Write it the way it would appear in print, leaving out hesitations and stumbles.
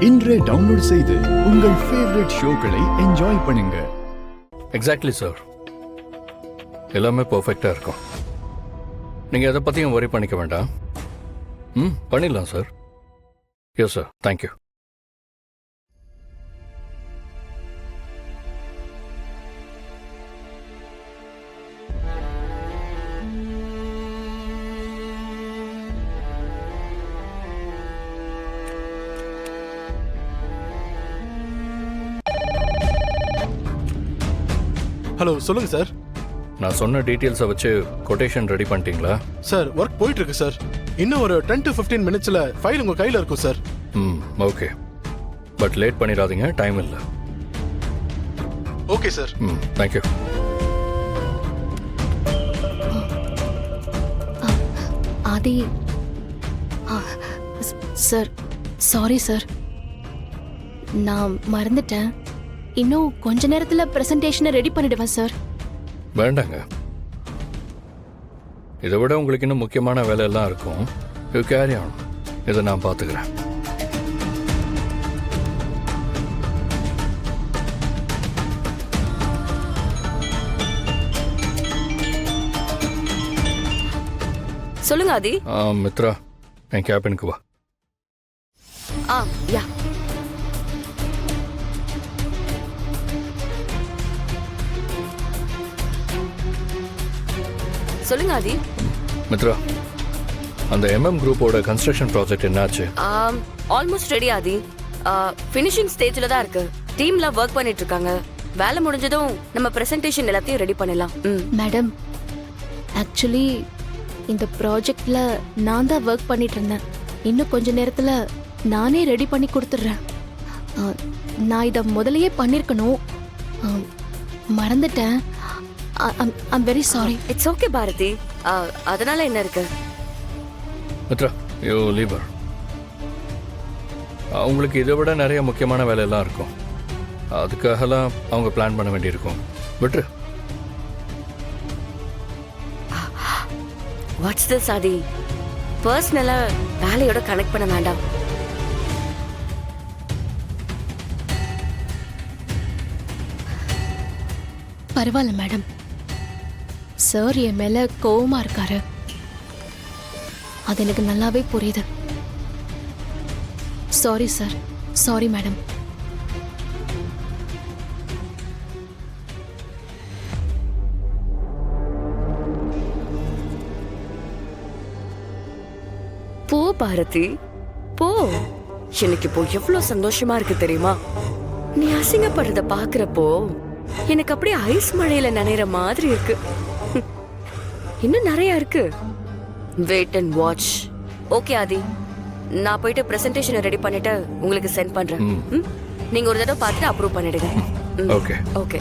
இன்றே டவுன்லோட் செய்து உங்கள் ஃபேவரட் ஷோக்களை என்ஜாய் பண்ணுங்க. எக்ஸாக்ட்லி சார், எல்லாமே பர்ஃபெக்டாக இருக்கும். நீங்கள் எதை பற்றியும் ஒரி பண்ணிக்க வேண்டாம். பண்ணிடலாம் sir. Yes sir, thank you. Hello, சொல்லுங்க சார். நான் சொன்ன டீட்டெயில்ஸை வச்சு கொட்டேஷன் ரெடி பண்ணிட்டீங்களா? சார், ஒர்க் போயிட்டு இருக்கு சார். இன்னும் ஒரு 10 to 15 மினிட்ஸ்ல ஃபைல் உங்க கையில இருக்கும் சார். ஓகே, பட் லேட் பண்ணிடாதீங்க, டைம் இல்லை. Okay sir. தேங்க்யூ. ஆதி சார், சாரி சார், நான் மறந்துட்டேன். இன்னும் கொஞ்ச நேரத்துல பிரசன்டேஷனை ரெடி பண்ணிடுவேன் சார். வேண்டாங்க, இதை விட உங்களுக்கு இன்னும் முக்கியமான வேலையெல்லாம் இருக்கும். யூ கேரி ஆன், இதை நான் பார்த்துக்கிறேன். சொல்லுங்க ஆதி. மித்ரா, என் கேபினுக்கு வா. யா. சொல்லுங்க ஆதி. மித்ரா, அந்த குரூப்போட கன்ஸ்ட்ரக்ஷன் ப்ராஜெக்ட் என்னாச்சு? ஆல்மோஸ்ட் ரெடி ஆதி. ஃபினிஷிங் ஸ்டேஜ்ல தான் இருக்கு. டீம்ல ஒர்க் பண்ணிட்டு இருக்காங்க. வேலை முடிஞ்சதும் நம்ம பிரசன்டேஷன் எல்லாத்தையும் ரெடி பண்ணலாம். மேடம், ஆக்சுவலி இந்த ப்ராஜெக்ட்ல நான் தான் ஒர்க் பண்ணிட்டு இருந்தேன். இன்னும் கொஞ்ச நேரத்துல நானே ரெடி பண்ணி கொடுத்துட்றேன். நான் இதை முதலையே பண்ணிருக்கணும், மறந்துட்டேன். I'm very sorry. It's okay Bharathi. அதனால என்ன இருக்கு? Mitra, you leave her. அவங்களுக்கு இதை விட நிறைய முக்கியமான வேலையெல்லாம் இருக்கும். அதுக்காகலாம் அவங்க பிளான் பண்ண வேண்டியிருக்கும். விட்ரு. What's this ஆதி? பர்சனலா வேலையோட கனெக்ட் பண்ண வேண்டாம். பரவாயில்ல மேடம். சார் என் மேல கோவமா இருக்காரு, அது எனக்கு நல்லாவே புரியுது. Sorry sir, sorry madam. போ பாரதி, போ. எனக்கு இப்போ எவ்வளவு சந்தோஷமா இருக்கு தெரியுமா? நீ அசிங்கப்படுறத பாக்குறப்போ எனக்கு அப்படியே ஐஸ் மழையில நனைகிற மாதிரி இருக்கு. இன்னும் நிறைய இருக்கு. Wait and watch. Okay Aadhi, நான் போயிட்டு பிரசன்டேஷனை ரெடி பண்ணிட்டு உங்களுக்கு சென்ட் பண்றேன். நீங்க ஒரு தடவை பார்த்துட்டு அப்ரூவ் பண்ணிடுங்க. ஓகே. ஓகே.